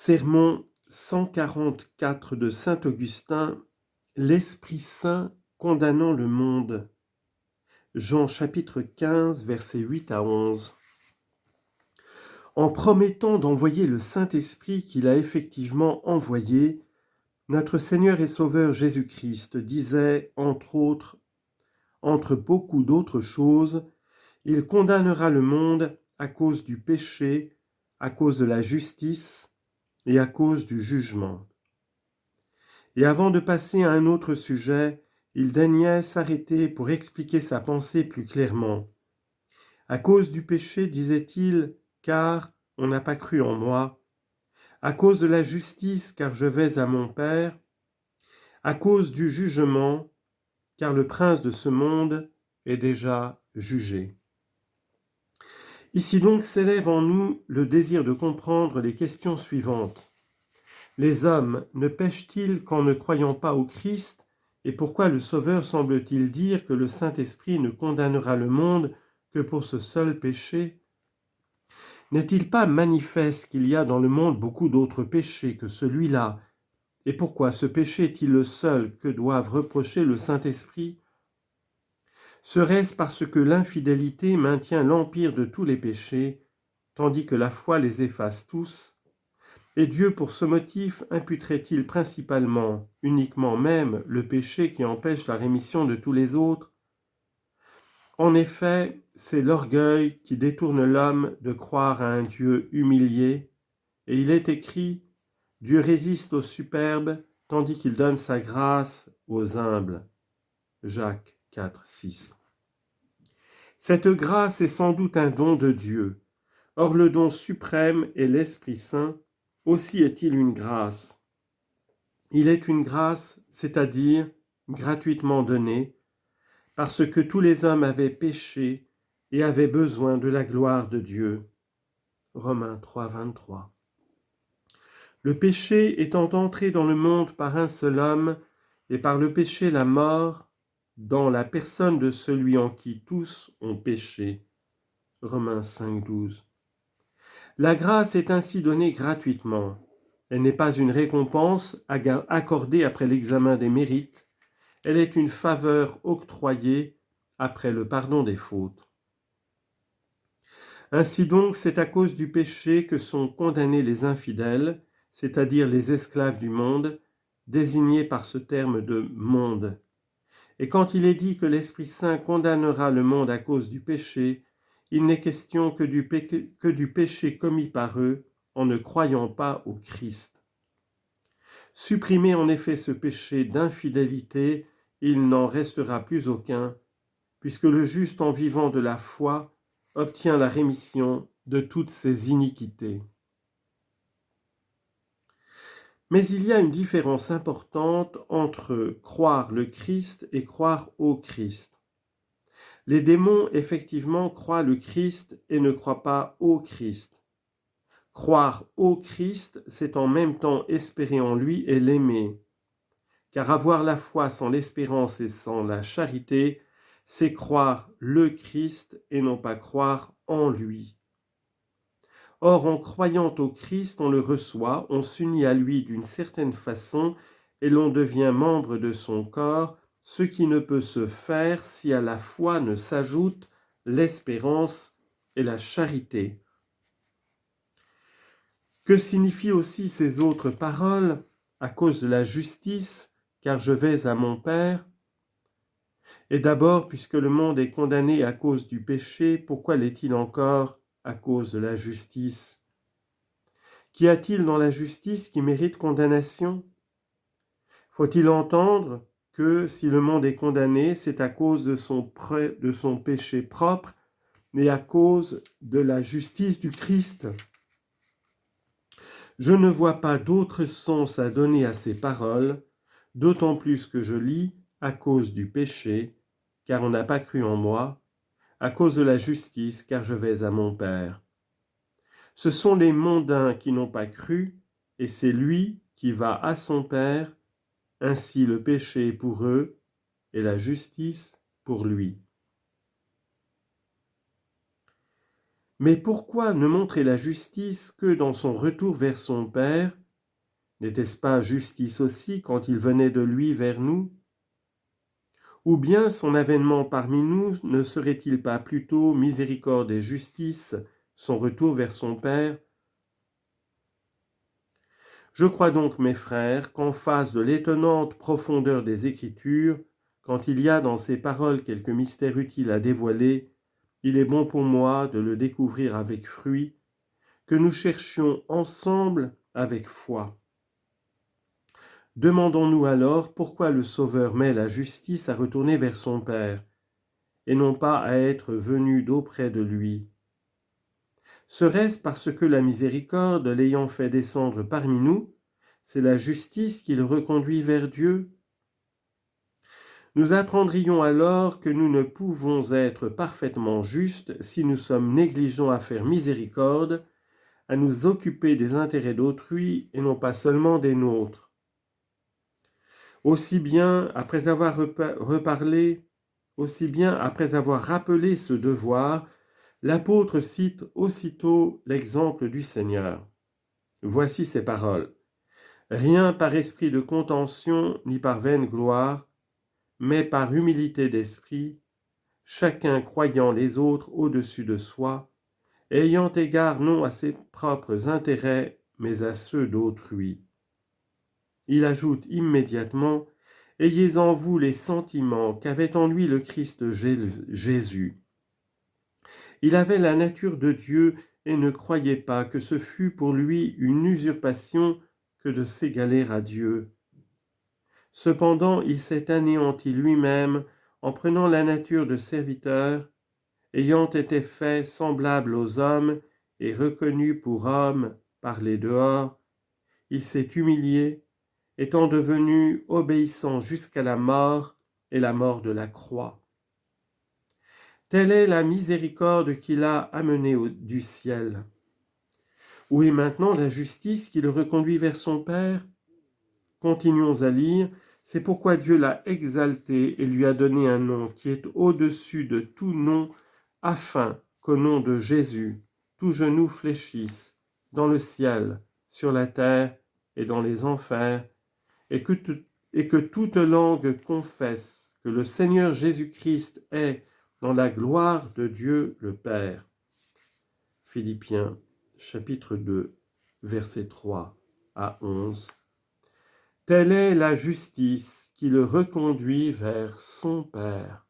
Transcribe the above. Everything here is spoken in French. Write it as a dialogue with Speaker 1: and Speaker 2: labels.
Speaker 1: Sermon 144 de saint Augustin, l'Esprit Saint condamnant le monde. Jean chapitre 15, versets 8 à 11. En promettant d'envoyer le Saint-Esprit qu'il a effectivement envoyé, notre Seigneur et Sauveur Jésus-Christ disait, entre beaucoup d'autres choses, il condamnera le monde à cause du péché, à cause de la justice et à cause du jugement. Et avant de passer à un autre sujet, il daignait s'arrêter pour expliquer sa pensée plus clairement. À cause du péché, disait-il, car on n'a pas cru en moi. À cause de la justice, car je vais à mon Père. À cause du jugement, car le prince de ce monde est déjà jugé. Ici donc s'élève en nous le désir de comprendre les questions suivantes. Les hommes ne pêchent-ils qu'en ne croyant pas au Christ, et pourquoi le Sauveur semble-t-il dire que le Saint-Esprit ne condamnera le monde que pour ce seul péché ? N'est-il pas manifeste qu'il y a dans le monde beaucoup d'autres péchés que celui-là, et pourquoi ce péché est-il le seul que doivent reprocher le Saint-Esprit ? Serait-ce parce que l'infidélité maintient l'empire de tous les péchés, tandis que la foi les efface tous ? Et Dieu, pour ce motif, imputerait-il principalement, uniquement même, le péché qui empêche la rémission de tous les autres ? En effet, c'est l'orgueil qui détourne l'homme de croire à un Dieu humilié, et il est écrit « Dieu résiste aux superbes, tandis qu'il donne sa grâce aux humbles » Jacques 4, 6. Cette grâce est sans doute un don de Dieu. Or le don suprême est l'Esprit Saint, aussi est-il une grâce. Il est une grâce, c'est-à-dire gratuitement donnée, parce que tous les hommes avaient péché et avaient besoin de la gloire de Dieu. Romains 3, 23. Le péché étant entré dans le monde par un seul homme, et par le péché la mort, dans la personne de celui en qui tous ont péché. Romains 5, 12. La grâce est ainsi donnée gratuitement. Elle n'est pas une récompense accordée après l'examen des mérites, elle est une faveur octroyée après le pardon des fautes. Ainsi donc, c'est à cause du péché que sont condamnés les infidèles, c'est-à-dire les esclaves du monde, désignés par ce terme de monde. Et quand il est dit que l'Esprit Saint condamnera le monde à cause du péché, il n'est question que du péché commis par eux en ne croyant pas au Christ. Supprimer en effet ce péché d'infidélité, il n'en restera plus aucun, puisque le juste en vivant de la foi obtient la rémission de toutes ses iniquités. Mais il y a une différence importante entre croire le Christ et croire au Christ. Les démons, effectivement, croient le Christ et ne croient pas au Christ. Croire au Christ, c'est en même temps espérer en lui et l'aimer. Car avoir la foi sans l'espérance et sans la charité, c'est croire le Christ et non pas croire en lui. Or, en croyant au Christ, on le reçoit, on s'unit à lui d'une certaine façon et l'on devient membre de son corps, ce qui ne peut se faire si à la foi ne s'ajoutent l'espérance et la charité. Que signifient aussi ces autres paroles ? À cause de la justice, car je vais à mon Père. Et d'abord, puisque le monde est condamné à cause du péché, pourquoi l'est-il encore à cause de la justice ? Qu'y a-t-il dans la justice qui mérite condamnation ? Faut-il entendre que si le monde est condamné, c'est à cause de son péché propre, mais à cause de la justice du Christ ? Je ne vois pas d'autre sens à donner à ces paroles, d'autant plus que je lis à cause du péché, car on n'a pas cru en moi, à cause de la justice, car je vais à mon Père. Ce sont les mondains qui n'ont pas cru, et c'est lui qui va à son Père, ainsi le péché est pour eux, et la justice pour lui. Mais pourquoi ne montrer la justice que dans son retour vers son Père? N'était-ce pas justice aussi quand il venait de lui vers nous? Ou bien son avènement parmi nous ne serait-il pas plutôt miséricorde et justice, son retour vers son Père? Je crois donc, mes frères, qu'en face de l'étonnante profondeur des Écritures, quand il y a dans ces paroles quelques mystères utiles à dévoiler, il est bon pour moi de le découvrir avec fruit, que nous cherchions ensemble avec foi. Demandons-nous alors pourquoi le Sauveur met la justice à retourner vers son Père, et non pas à être venu d'auprès de lui. Serait-ce parce que la miséricorde, l'ayant fait descendre parmi nous, c'est la justice qui le reconduit vers Dieu? Nous apprendrions alors que nous ne pouvons être parfaitement justes si nous sommes négligents à faire miséricorde, à nous occuper des intérêts d'autrui et non pas seulement des nôtres. Aussi bien après avoir rappelé ce devoir, l'apôtre cite aussitôt l'exemple du Seigneur. Voici ces paroles. Rien par esprit de contention ni par vaine gloire, mais par humilité d'esprit, chacun croyant les autres au-dessus de soi, ayant égard non à ses propres intérêts, mais à ceux d'autrui. Il ajoute immédiatement, ayez en vous les sentiments qu'avait en lui le Christ Jésus. Il avait la nature de Dieu et ne croyait pas que ce fût pour lui une usurpation que de s'égaler à Dieu. Cependant, il s'est anéanti lui-même en prenant la nature de serviteur, ayant été fait semblable aux hommes et reconnu pour homme par les dehors, il s'est humilié, étant devenu obéissant jusqu'à la mort et la mort de la croix. Telle est la miséricorde qu'il a amenée du ciel. Où est maintenant la justice qui le reconduit vers son Père? Continuons à lire. C'est pourquoi Dieu l'a exalté et lui a donné un nom qui est au-dessus de tout nom, afin qu'au nom de Jésus, tout genou fléchisse, dans le ciel, sur la terre et dans les enfers, et que toute langue confesse que le Seigneur Jésus-Christ est dans la gloire de Dieu le Père. Philippiens, chapitre 2, versets 3 à 11. Telle est la justice qui le reconduit vers son Père.